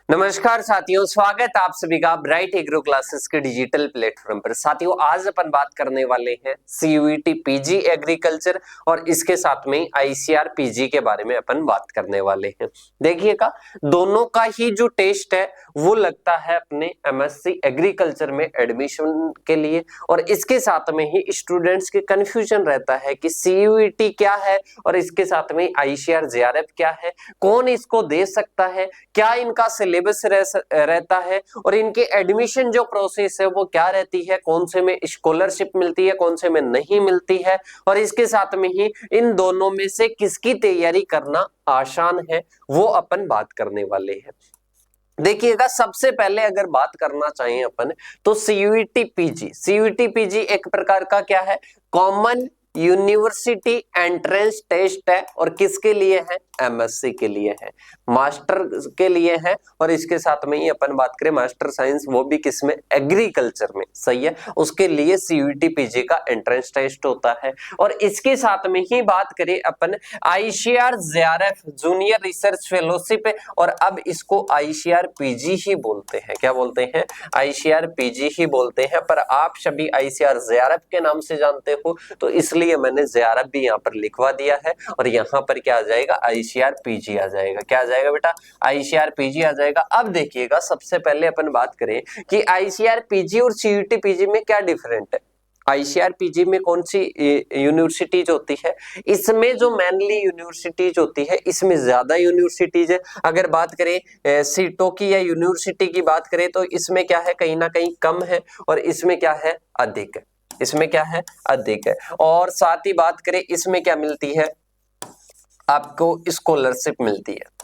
नमस्कार साथियों, स्वागत आप सभी का ब्राइट एग्रो क्लासेस के डिजिटल प्लेटफॉर्म पर। साथियों, आज अपन बात करने वाले हैं सीयूईटी पीजी एग्रीकल्चर और इसके साथ में आईसीआर पीजी के बारे में अपन बात करने वाले हैं। देखिएगा, दोनों का ही जो टेस्ट है वो लगता है अपने एमएससी एग्रीकल्चर में एडमिशन के लिए, और इसके साथ में ही स्टूडेंट्स के कंफ्यूजन रहता है कि सीयूईटी क्या है और इसके साथ में आईसीआर जेआरएफ क्या है, कौन इसको दे सकता है, क्या इनका सिलेबस रहता है और इनके एडमिशन जो प्रोसेस है वो क्या रहती है, कौन से में स्कॉलरशिप मिलती है, कौन से में नहीं मिलती है, और इसके साथ में ही इन दोनों में से किसकी तैयारी करना आसान है वो अपन बात करने वाले हैं। देखिएगा, सबसे पहले अगर बात करना चाहें अपन तो सीयूईटी पीजी एक प्रकार का क्या है, कॉमन यूनिवर्सिटी एंट्रेंस टेस्ट है, और किसके लिए है, एमएससी के लिए है, मास्टर के लिए है, और इसके साथ में ही अपन बात करें मास्टर साइंस, वो भी किसमें, एग्रीकल्चर में, सही है, उसके लिए सीयूईटी पीजी का एंट्रेंस टेस्ट होता है। और इसके साथ में ही बात करें अपन ICR JRF junior research fellowship है, और अब इसको आईसीआर पीजी ही बोलते हैं। क्या बोलते हैं, आईसीआर पीजी ही बोलते हैं, पर आप सभी आईसीआर जेआरएफ के नाम से जानते हो, तो इसलिए मैंने जेआरएफ भी यहाँ पर लिखवा दिया है, और यहाँ पर क्या आ जाएगा, आईसीआर पीजी आ जाएगा। क्या आ जाएगा बेटा, आईसीआर पीजी आ जाएगा। अब देखिएगा, सबसे पहले अपन बात करें कि आईसीआर पीजी और सीयूईटी पीजी में क्या डिफरेंट है। आईसीआर पीजी में कौन सी यूनिवर्सिटीज होती है, इसमें जो मेनली यूनिवर्सिटीज होती है, इसमें ज्यादा यूनिवर्सिटीज है। अगर बात करें सीटों की या यूनिवर्सिटी की बात करें तो इसमें क्या है, कहीं ना कहीं कम है, और इसमें क्या है, अधिक है। इसमें क्या है, अधिक है। और साथ ही बात करें इसमें क्या मिलती है, आपको स्कॉलरशिप मिलती है।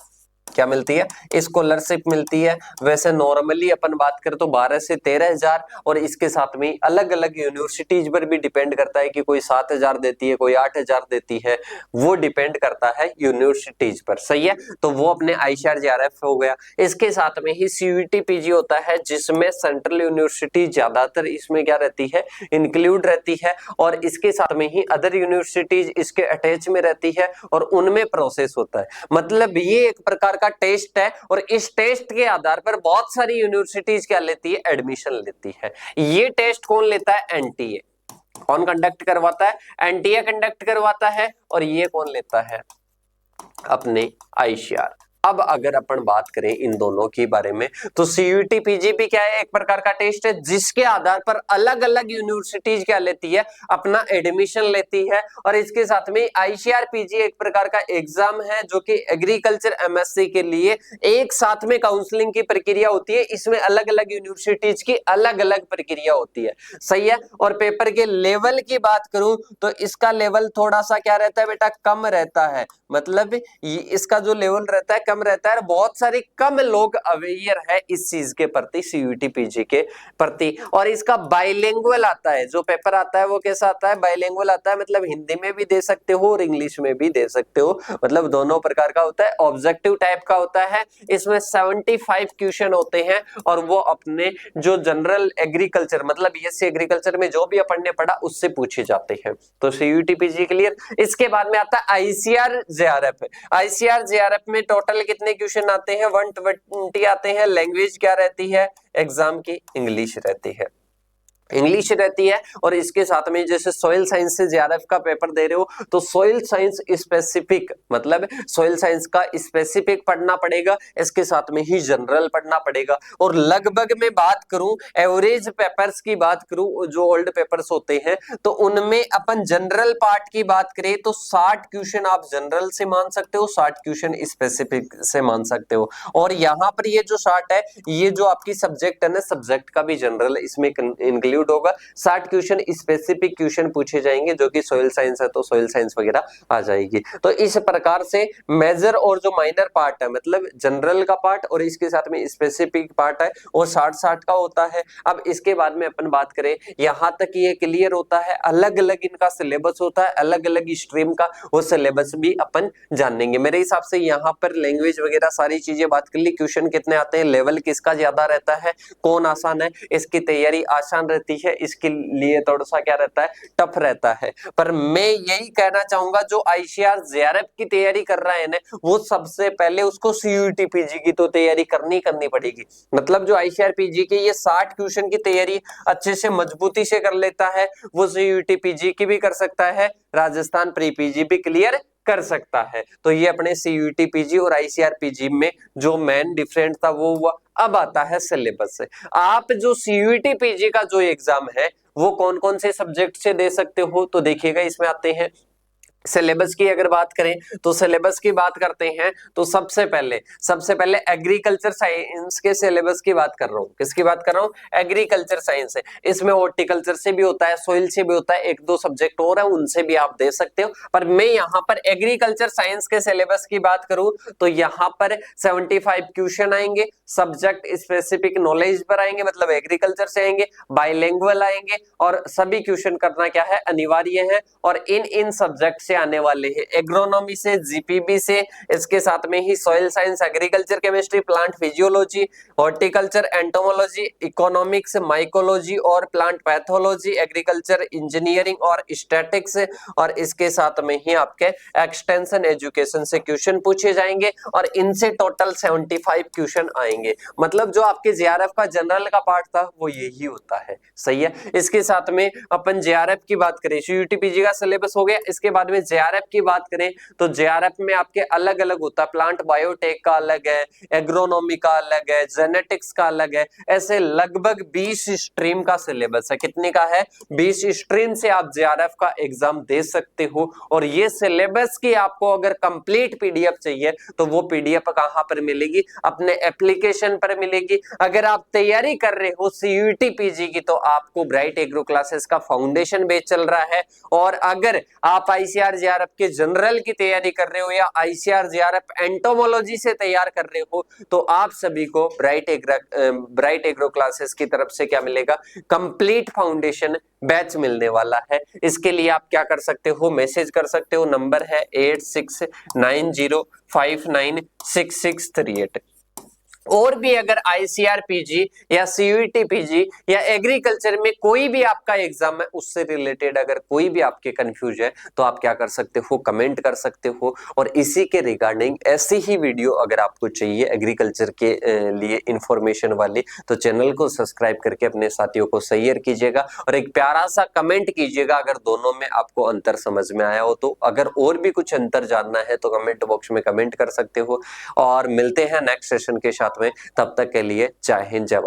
क्या मिलती है, स्कॉलरशिप मिलती है। वैसे नॉर्मली अपन बात करें तो 12 से 13,000, और इसके साथ में अलग अलग यूनिवर्सिटीज पर भी डिपेंड करता है कि कोई 7,000 देती है, कोई 8,000 देती है, वो डिपेंड करता है यूनिवर्सिटीज पर, सही है। तो वो अपने आईसीआर जेआरएफ हो गया। इसके साथ में ही सीयूईटी पीजी होता है, जिसमें सेंट्रल यूनिवर्सिटी ज्यादातर इसमें क्या रहती है, इंक्लूड रहती है, और इसके साथ में ही अदर यूनिवर्सिटीज इसके अटैच में रहती है, और उनमें प्रोसेस होता है। मतलब ये एक प्रकार का टेस्ट है, और इस टेस्ट के आधार पर बहुत सारी यूनिवर्सिटीज क्या लेती है, एडमिशन लेती है। ये टेस्ट कौन लेता है, एनटीए। कौन कंडक्ट करवाता है, एनटीए कंडक्ट करवाता है, और ये कौन लेता है, अपने आईसीआर। अब अगर अपन बात करें इन दोनों के बारे में तो सीयूईटी पीजी भी क्या है, एक प्रकार का टेस्ट है, जिसके आधार पर अलग अलग यूनिवर्सिटीज क्या लेती है, अपना एडमिशन लेती है। और इसके साथ में आईसीआर पीजी एक प्रकार का एग्जाम है, जो कि एग्रीकल्चर एमएससी के लिए एक साथ में काउंसलिंग की प्रक्रिया होती है। इसमें अलग अलग यूनिवर्सिटीज की अलग अलग प्रक्रिया होती है, सही है। और पेपर के लेवल की बात करूं तो इसका लेवल थोड़ा सा क्या रहता है बेटा, कम रहता है। मतलब इसका जो लेवल रहता है कम रहता है, बहुत सारे कम लोग अवेयर है इस चीज के प्रति, सीयूईटी पीजी के प्रति। और इसका बाइलिंगुअल आता है, जो पेपर आता है वो कैसा आता है, बाइलिंगुअल आता है। मतलब हिंदी में भी दे सकते हो और इंग्लिश में भी दे सकते हो, मतलब दोनों प्रकार का होता है। ऑब्जेक्टिव टाइप का होता है, इसमें 75 क्वेश्चन होते हैं, और वो अपने जो जनरल एग्रीकल्चर मतलब बीएससी एग्रीकल्चर में जो भी अपन ने पढ़ा उससे पूछे जाते हैं। तो सीयूईटी पीजी क्लियर। इसके बाद में आता है आईसीआर जेआरएफ। आईसीआर जेआरएफ में टोटल कितने क्वेश्चन आते हैं, 120 आते हैं। लैंग्वेज क्या रहती है एग्जाम की, इंग्लिश रहती है, इंग्लिश रहती है। और इसके साथ में जैसे सॉइल साइंस से जेआरएफ का पेपर दे रहे हो तो सॉइल साइंस स्पेसिफिक, मतलब सॉइल साइंस का स्पेसिफिक पढ़ना पड़ेगा, इसके साथ में ही जनरल पढ़ना पड़ेगा। और लगभग मैं बात करूं एवरेज पेपर्स की बात करूं, जो ओल्ड पेपर्स होते हैं, तो उनमें अपन जनरल पार्ट की बात करें तो 60 क्वेश्चन आप जनरल से मान सकते हो, 60 क्वेश्चन स्पेसिफिक से मान सकते हो। और यहाँ पर ये जो 60 है, ये जो आपकी सब्जेक्ट है ना, सब्जेक्ट का भी जनरल इसमें इंक्लूड होगा। 60 क्वेश्चन स्पेसिफिक क्वेश्चन पूछे जाएंगे, जो कि सॉइल साइंस है तो सॉइल साइंस वगैरह आ जाएगी। तो इस प्रकार से मेजर और जो माइनर पार्ट है, मतलब जनरल का पार्ट और इसके साथ में स्पेसिफिक पार्ट है, और 60-60 का होता है। अब इसके बाद में अपन बात करें, यहां तक ये क्लियर होता है। अलग अलग इनका सिलेबस होता है, अलग अलग स्ट्रीम का वो सिलेबस भी अपन जानेंगे। मेरे हिसाब से यहाँ पर लैंग्वेज वगैरह सारी चीजें बात कर ली। क्वेश्चन कितने आते हैं, लेवल किसका ज्यादा रहता है, कौन आसान है, इसकी तैयारी आसान रहती रहती है, इसके लिए थोड़ा सा क्या रहता है, टफ रहता है। पर मैं यही कहना चाहूंगा जो आईसीआर जेआरएफ की तैयारी कर रहा है ना, वो सबसे पहले उसको सीयूईटी पीजी की तो तैयारी करनी पड़ेगी। मतलब जो आईसीआर पीजी के ये 60 क्वेश्चन की तैयारी अच्छे से मजबूती से कर लेता है, वो सीयूईटी पीजी की भी कर सकता है, राजस्थान प्री पीजी भी क्लियर कर सकता है। तो ये अपने सीयूईटी पीजी और आईसीआर पीजी में जो मेन डिफरेंस था वो हुआ। अब आता है सिलेबस से। आप जो सीयूईटी पीजी का जो एग्जाम है वो कौन कौन से सब्जेक्ट से दे सकते हो, तो देखिएगा इसमें आते हैं सिलेबस की। अगर बात करें तो सिलेबस की बात करते हैं तो सबसे पहले एग्रीकल्चर साइंस के सिलेबस की बात कर रहा हूं। किसकी बात कर रहा हूं? एग्रीकल्चर साइंस है। इसमें हॉर्टिकल्चर से भी होता है, सोइल से भी होता है, एक दो सब्जेक्ट और है, उनसे भी आप दे सकते हो। पर मैं यहाँ पर एग्रीकल्चर साइंस के सिलेबस की बात करूं तो यहाँ पर 75 क्वेश्चन आएंगे, सब्जेक्ट स्पेसिफिक नॉलेज पर आएंगे, मतलब एग्रीकल्चर से आएंगे, बाइलिंगुअल आएंगे, और सभी क्वेश्चन करना क्या है, अनिवार्य है। और इन सब्जेक्ट से आने वाले हैं एग्रोनॉमी से, जीपीबी से, इसके साथ में ही soil science, agriculture chemistry, plant physiology, horticulture, entomology, economics, mycology और प्लांट पैथोलॉजी, एग्रीकल्चर इंजीनियरिंग और स्टैटिक्स, और इसके साथ में ही आपके एक्सटेंशन एजुकेशन से क्वेश्चन पूछे जाएंगे, और इनसे टोटल 75 क्वेश्चन आएंगे। मतलब जो आपके जेआरएफ का जनरल का पार्ट था वो यही होता है, सही है। इसके साथ में अपन जेआरएफ की बात करें, सीयूईटी पीजी का सिलेबस हो गया, इसके बाद में जेआरएफ की बात करें तो जेआरएफ में आपके अलग अलग होता है, प्लांट बायोटेक का अलग है, एग्रोनॉमी का अलग है, जेनेटिक्स का अलग है, ऐसे लगभग 20 स्ट्रीम का सिलेबस है। कितने का है? 20 स्ट्रीम से आप जेआरएफ का एग्जाम दे सकते हो। और ये सिलेबस की आपको अगर कंप्लीट पीडीएफ चाहिए तो वो पीडीएफ कहां पर मिलेगी? अपने एप्लीकेशन पर मिलेगी। अगर आप तैयारी कर रहे हो सीयूईटी पीजी की तो आपको ब्राइट एग्रो क्लासेस का फाउंडेशन बैच चल रहा है। और अगर आप आईसीआर जेआरएफ के जनरल की तैयारी कर रहे हो या आईसीआर जेआरएफ एंटोमोलॉजी से तैयार कर रहे हो तो आप सभी को ब्राइट एग्रो क्लासेस की तरफ से क्या मिलेगा? कंप्लीट फाउंडेशन बैच मिलने वाला है। इसके लिए आप क्या कर सकते हो? मैसेज कर सकते हो, नंबर है 8690596638। और भी अगर आईसीआर पीजी या सीयूईटी पीजी या एग्रीकल्चर में कोई भी आपका एग्जाम है उससे रिलेटेड अगर कोई भी आपके कंफ्यूज है तो आप क्या कर सकते हो? कमेंट कर सकते हो। और इसी के रिगार्डिंग ऐसी ही वीडियो अगर आपको चाहिए एग्रीकल्चर के लिए इंफॉर्मेशन वाली तो चैनल को सब्सक्राइब करके अपने साथियों को शेयर कीजिएगा और एक प्यारा सा कमेंट कीजिएगा अगर दोनों में आपको अंतर समझ में आया हो तो। अगर और भी कुछ अंतर जानना है तो कमेंट बॉक्स में कमेंट कर सकते हो। और मिलते हैं नेक्स्ट सेशन के साथ में, तब तक के लिए जय हिंद जय भारत।